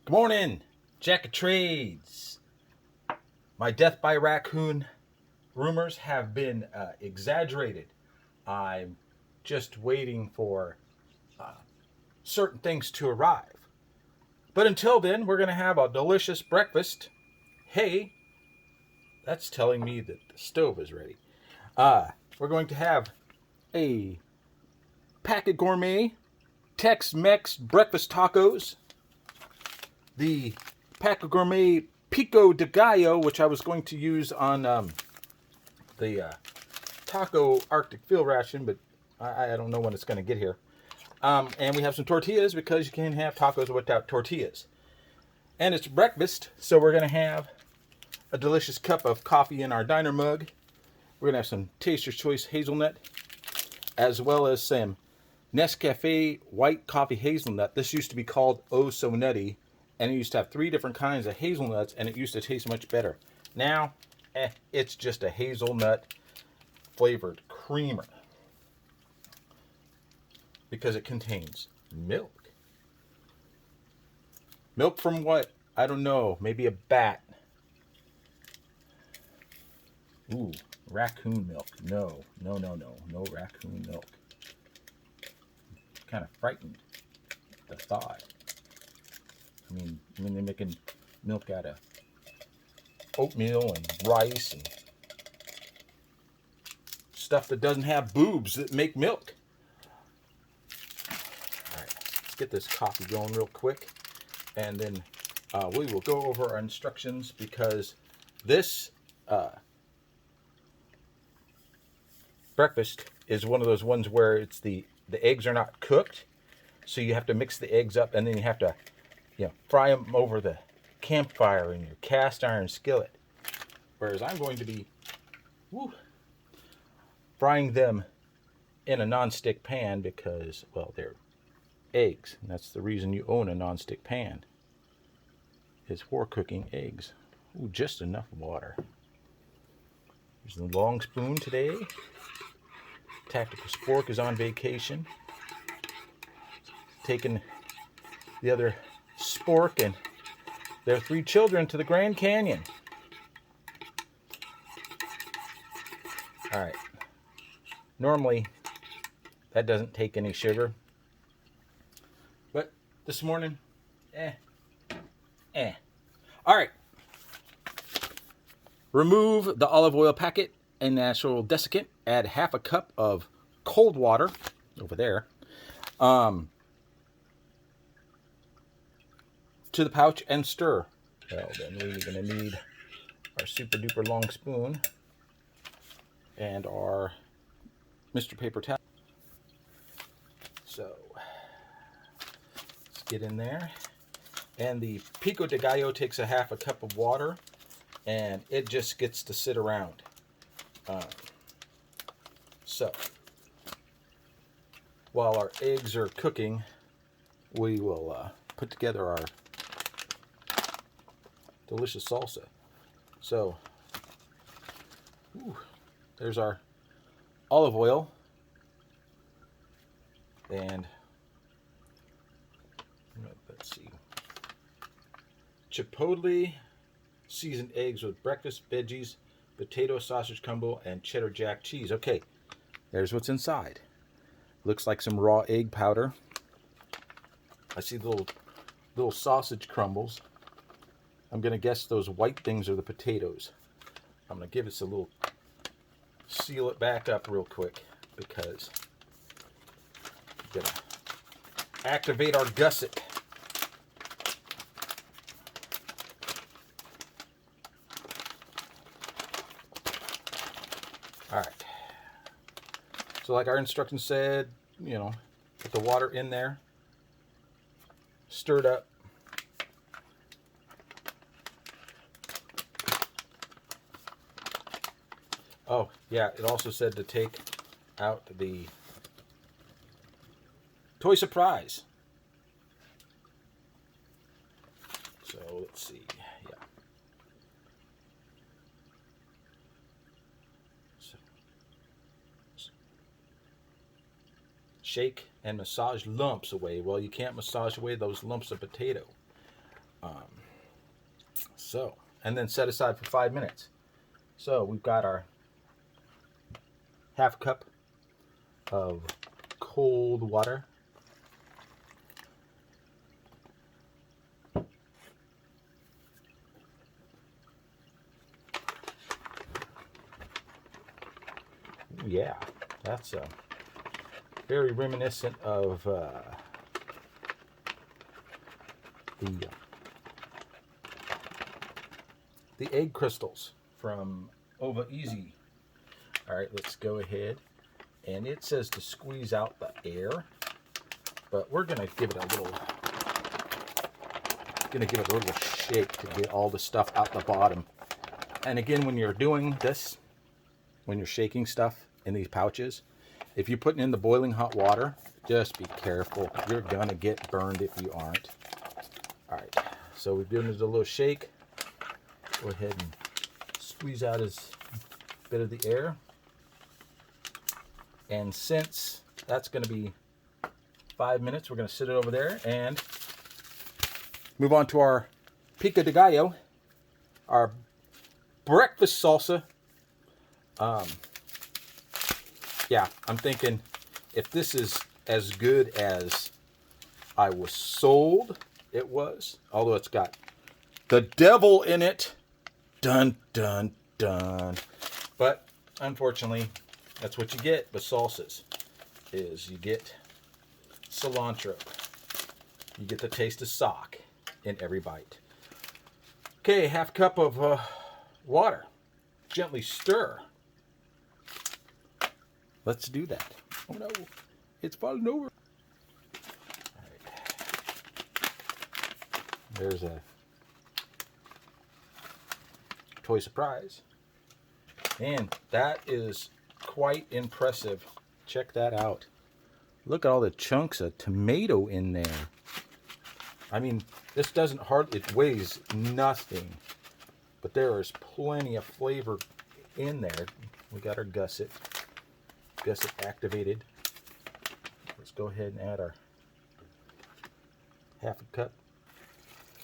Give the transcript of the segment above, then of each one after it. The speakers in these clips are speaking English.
Good morning, Jack of Trades. My death by raccoon rumors have been exaggerated. I'm just waiting for certain things to arrive. But until then, we're going to have a delicious breakfast. Hey, that's telling me that the stove is ready. We're going to have a Packit Gourmet Tex-Mex breakfast tacos. The Packit Gourmet Pico de Gallo, which I was going to use on the taco Arctic field ration, but I don't know when it's going to get here. And we have some tortillas because you can't have tacos without tortillas. And it's breakfast, so we're going to have a delicious cup of coffee in our diner mug. We're going to have some Taster's Choice hazelnut, as well as some Nescafe white coffee hazelnut. This used to be called Oh So Nutty, and it used to have 3 different kinds of hazelnuts, and it used to taste much better. Now, it's just a hazelnut flavored creamer because it contains milk. Milk from what? I don't know. Maybe a bat. Ooh, raccoon milk. No raccoon milk. Kind of frightened at the thought. I mean, they're making milk out of oatmeal and rice and stuff that doesn't have boobs that make milk. All right, let's get this coffee going real quick, and then we will go over our instructions, because this breakfast is one of those ones where it's the eggs are not cooked, so you have to mix the eggs up, and then you have to fry them over the campfire in your cast iron skillet. Whereas I'm going to be frying them in a non-stick pan because, well, they're eggs. And that's the reason you own a non-stick pan, is for cooking eggs. Ooh, just enough water. There's the long spoon today. Tactical Spork is on vacation, taking the other Spork and their 3 children to the Grand Canyon. All right. Normally, that doesn't take any sugar, but this morning, All right. Remove the olive oil packet and natural desiccant. Add half a cup of cold water over there to the pouch and stir. Well, then we're going to need our super duper long spoon and our Mr. Paper towel. So let's get in there. And the Pico de Gallo takes a half a cup of water, and it just gets to sit around. So while our eggs are cooking, we will put together our delicious salsa. So there's our olive oil, and let's see, chipotle seasoned eggs with breakfast veggies, potato sausage combo, and cheddar jack cheese. Okay, there's what's inside. Looks like some raw egg powder. I see little sausage crumbles. I'm gonna guess those white things are the potatoes. I'm gonna give this a little, seal it back up real quick, because I'm gonna activate our gusset. All right. So like our instructions said, put the water in there, stir it up. Oh, yeah, it also said to take out the toy surprise. So let's see. Yeah. So, shake and massage lumps away. Well, you can't massage away those lumps of potato. And then set aside for 5 minutes. So we've got our half cup of cold water. Yeah, that's very reminiscent of the egg crystals from Ova Easy. All right, let's go ahead. And it says to squeeze out the air, but we're gonna give it a little shake to get all the stuff out the bottom. And again, when you're doing this, when you're shaking stuff in these pouches, if you're putting in the boiling hot water, just be careful. You're gonna get burned if you aren't. All right, so we've given it a little shake. Go ahead and squeeze out as bit of the air. And since that's going to be 5 minutes, we're going to sit it over there and move on to our pico de gallo, our breakfast salsa. Yeah, I'm thinking if this is as good as I was sold it was, although it's got the devil in it, dun dun dun, but unfortunately that's what you get with salsas, is you get cilantro, you get the taste of sock in every bite. Okay, half cup of water, gently stir. Let's do that. Oh no, it's falling over. All right. There's a toy surprise. And that is quite impressive. Check that out. Look at all the chunks of tomato in there. I mean, this doesn't hardly, it weighs nothing, but there is plenty of flavor in there. We got our gusset activated. Let's go ahead and add our half a cup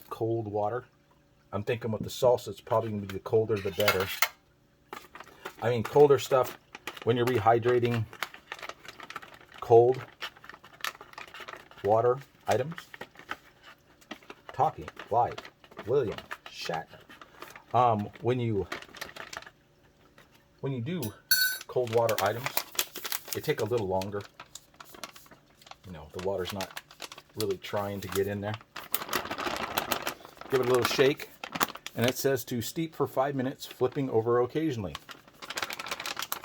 cold water. I'm thinking with the salsa, it's probably going to be the colder the better. I mean, colder stuff, when you're rehydrating cold water items. Talking live, William Shatner. When you do cold water items, they take a little longer. You know, the water's not really trying to get in there. Give it a little shake, and it says to steep for 5 minutes, flipping over occasionally.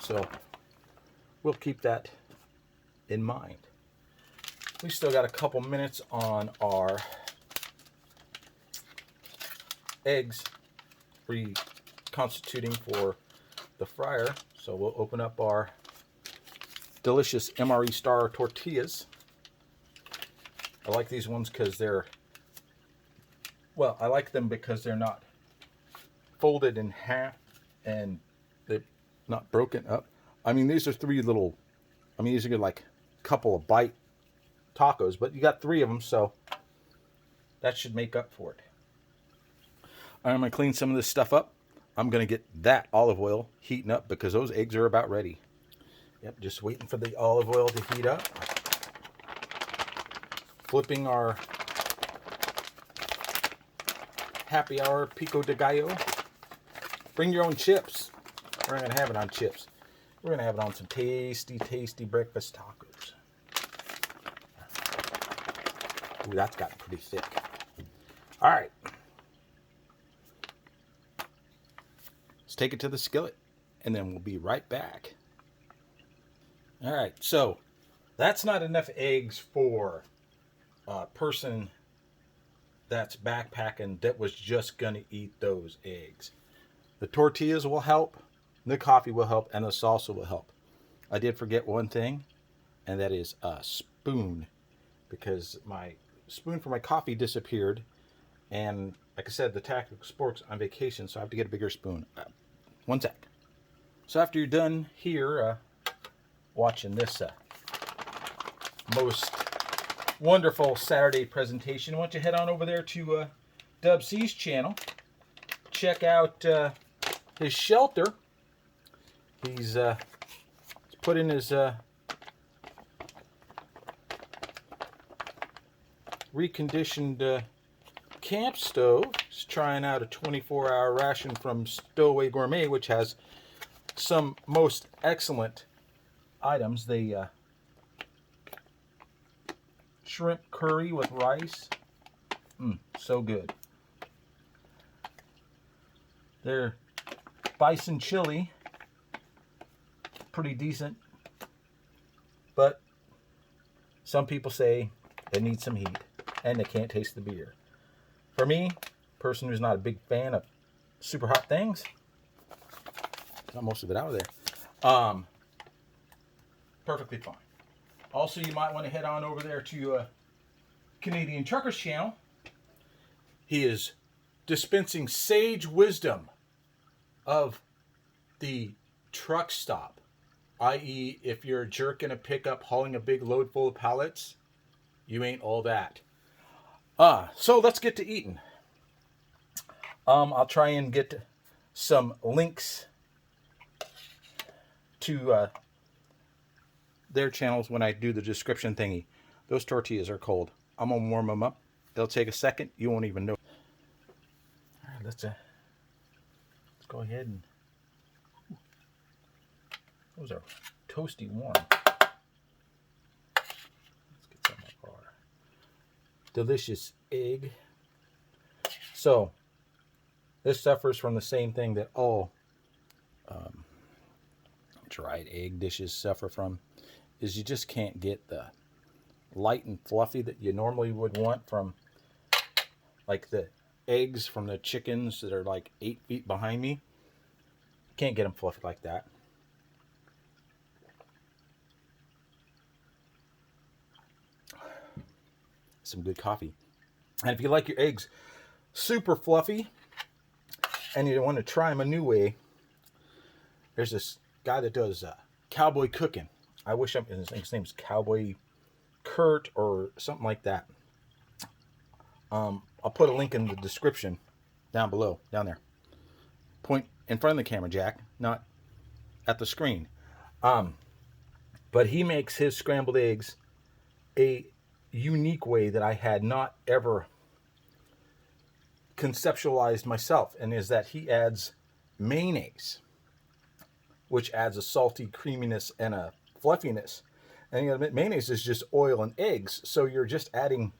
So we'll keep that in mind. We still got a couple minutes on our eggs reconstituting for the fryer. So we'll open up our delicious MRE Star tortillas. I like these ones because they're, well, I like them because they're not folded in half and they're not broken up. I mean, these are these are like a couple of bite tacos, but you got 3 of them, so that should make up for it. I'm going to clean some of this stuff up. I'm going to get that olive oil heating up because those eggs are about ready. Yep, just waiting for the olive oil to heat up. Flipping our happy hour pico de gallo. Bring your own chips. We're not going to have it on chips. We're going to have it on some tasty, tasty breakfast tacos. Ooh, that's gotten pretty thick. All right. Let's take it to the skillet, and then we'll be right back. All right, so that's not enough eggs for a person that's backpacking that was just going to eat those eggs. The tortillas will help, the coffee will help, and the salsa will help. I did forget one thing, and that is a spoon, because my spoon for my coffee disappeared, and like I said, the Tactical Sports on vacation, so I have to get a bigger spoon. One sec. So after you're done here watching this most wonderful Saturday presentation, why don't you head on over there to Dub C's channel. Check out his shelter. He's put in his reconditioned camp stove. He's trying out a 24-hour ration from Cowboy Gourmet, which has some most excellent items. The shrimp curry with rice. So good. Their bison chili, pretty decent, but some people say it needs some heat and they can't taste the beer. For me, person who's not a big fan of super hot things, got most of it out of there, perfectly fine. Also, you might want to head on over there to Canadian Trucker's channel. He is dispensing sage wisdom of the truck stop, i.e. if you're a jerk in a pickup hauling a big load full of pallets, you ain't all that. So let's get to eating. I'll try and get some links to their channels when I do the description thingy. Those tortillas are cold. I'm gonna warm them up. They'll take a second. You won't even know. All right, let's go ahead and. Those are toasty warm. Let's get some of our delicious egg. So this suffers from the same thing that all dried egg dishes suffer from, is you just can't get the light and fluffy that you normally would want from like the eggs from the chickens that are like 8 feet behind me. Can't get them fluffy like that. Some good coffee. And if you like your eggs super fluffy and you want to try them a new way, there's this guy that does cowboy cooking. I wish his name's Cowboy Kurt or something like that. I'll put a link in the description down below, down there. Point in front of the camera, Jack, not at the screen. But he makes his scrambled eggs a unique way that I had not ever conceptualized myself, and is that he adds mayonnaise, which adds a salty creaminess and a fluffiness. And you know, mayonnaise is just oil and eggs, so you're just adding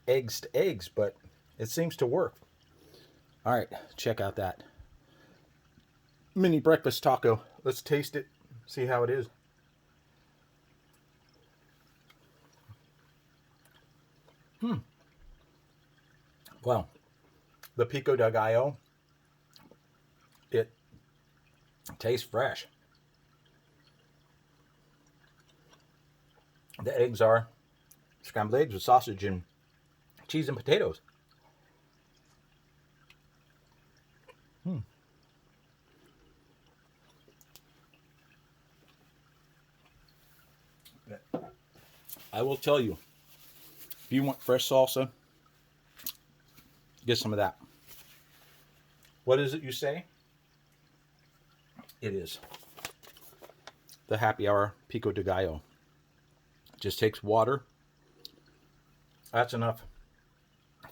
eggs to eggs, but it seems to work. All right, check out that mini breakfast taco. Let's taste it, see how it is. Well, the pico de gallo, it tastes fresh. The eggs are scrambled eggs with sausage and cheese and potatoes. I will tell you, if you want fresh salsa, get some of that. What is it you say? It is the happy hour pico de gallo. Just takes water. That's enough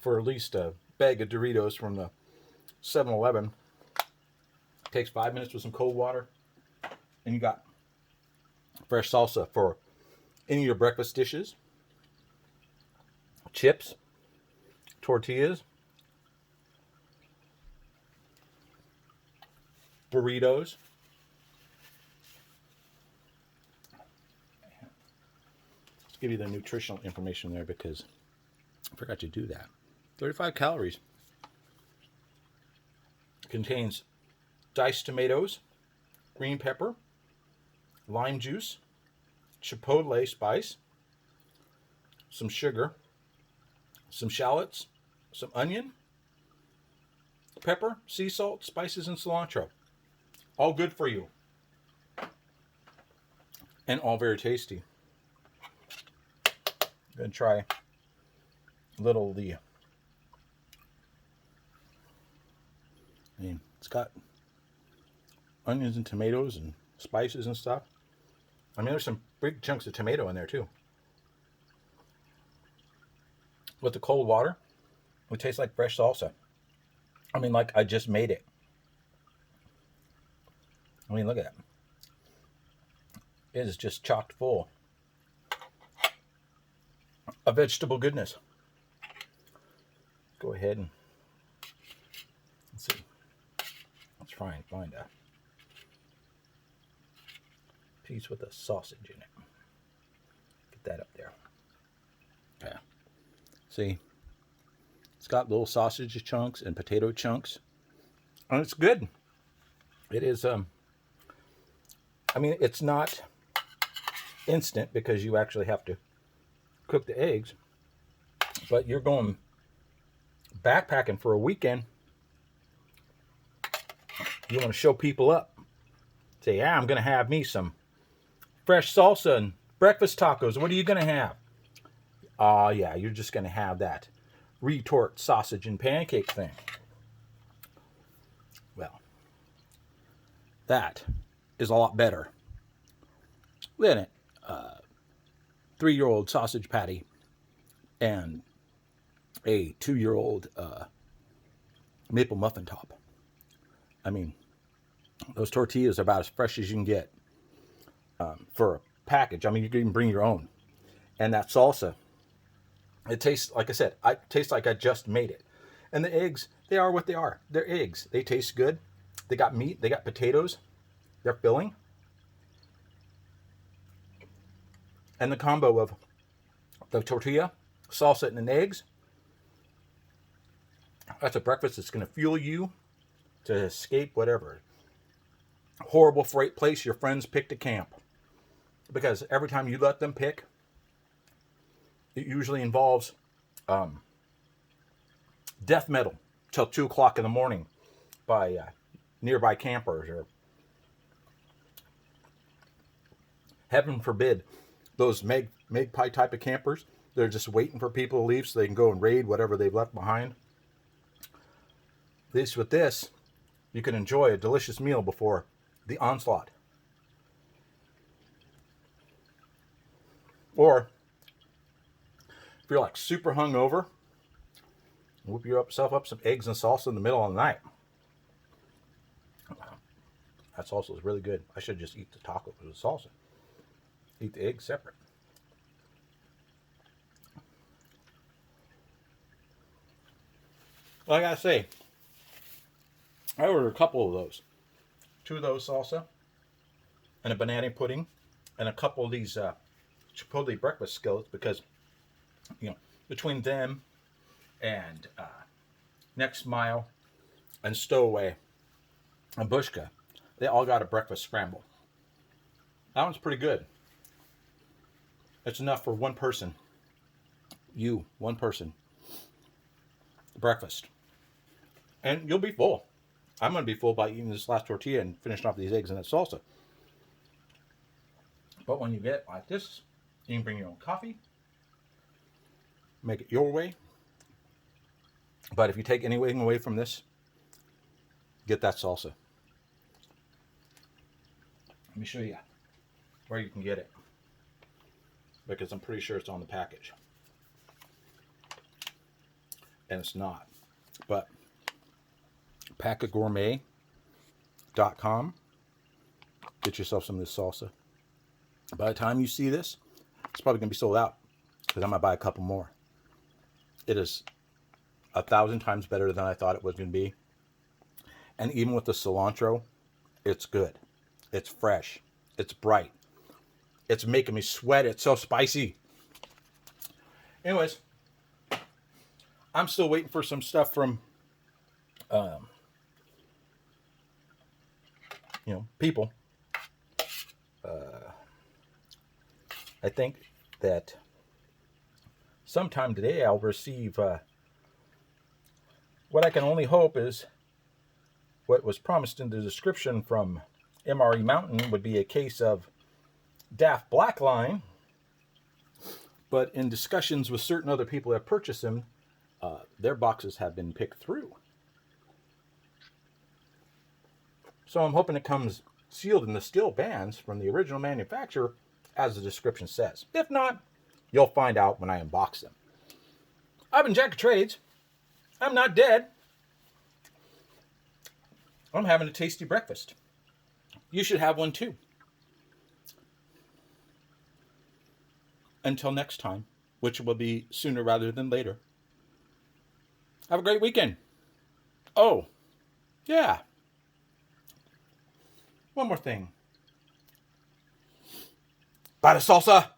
for at least a bag of Doritos from the 7-Eleven. Takes 5 minutes with some cold water, and you got fresh salsa for any of your breakfast dishes, chips, tortillas, burritos. Let's give you the nutritional information there because I forgot to do that. 35 calories. Contains diced tomatoes, green pepper, lime juice, chipotle spice, some sugar, some shallots, some onion, pepper, sea salt, spices, and cilantro. All good for you. And all very tasty. I'm going to try a little of the I mean, it's got onions and tomatoes and spices and stuff. I mean, there's some big chunks of tomato in there too. With the cold water, it tastes like fresh salsa. I mean, like I just made it. I mean, look at that. It is just chocked full of vegetable goodness. Go ahead and let's see. Let's try and find a piece with a sausage in it. Get that up there. Yeah. See, it's got little sausage chunks and potato chunks, and it's good. It is. I mean, it's not instant because you actually have to cook the eggs, but you're going backpacking for a weekend. You want to show people up. Say, yeah, I'm going to have me some fresh salsa and breakfast tacos. What are you going to have? Yeah, you're just going to have that retort sausage and pancake thing. Well, that is a lot better than it. 3-year-old sausage patty and a 2-year-old maple muffin top. I mean, those tortillas are about as fresh as you can get for a package. I mean, you can even bring your own. And that salsa, it tastes, like I said, it tastes like I just made it. And the eggs, they are what they are. They're eggs. They taste good. They got meat. They got potatoes. They're filling. And the combo of the tortilla, salsa, and eggs, that's a breakfast that's going to fuel you to escape whatever horrible freight place your friends pick to camp. Because every time you let them pick, it usually involves death metal till 2 o'clock in the morning by nearby campers, or heaven forbid, those magpie type of campers. They're just waiting for people to leave so they can go and raid whatever they've left behind. At least with this, you can enjoy a delicious meal before the onslaught. Or if you're like super hungover, whip yourself up some eggs and salsa in the middle of the night. That salsa is really good. I should just eat the taco with the salsa. Eat the eggs separate. Well, I gotta say, I ordered a couple of those. 2 of those salsa, and a banana pudding, and a couple of these Chipotle breakfast skillets, because, you know, between them and Next Mile and Stowaway and Bushka, they all got a breakfast scramble. That one's pretty good. It's enough for one person. You, one person. Breakfast. And you'll be full. I'm going to be full by eating this last tortilla and finishing off these eggs and that salsa. But when you get like this, you can bring your own coffee. Make it your way. But if you take anything away from this, get that salsa. Let me show you where you can get it, because I'm pretty sure it's on the package. And it's not. But PackitGourmet.com. Get yourself some of this salsa. By the time you see this, it's probably going to be sold out, because I'm going to buy a couple more. It is 1,000 times better than I thought it was going to be. And even with the cilantro, it's good. It's fresh. It's bright. It's making me sweat. It's so spicy. Anyways, I'm still waiting for some stuff from, people. I think that sometime today I'll receive what I can only hope is what was promised in the description from MRE Mountain would be a case of Daft Black Line. But in discussions with certain other people that purchased them, their boxes have been picked through. So I'm hoping it comes sealed in the steel bands from the original manufacturer, as the description says. If not, you'll find out when I unbox them. I've been Jack of Trades. I'm not dead. I'm having a tasty breakfast. You should have one too. Until next time, which will be sooner rather than later. Have a great weekend. Oh, yeah. One more thing. Buy the salsa.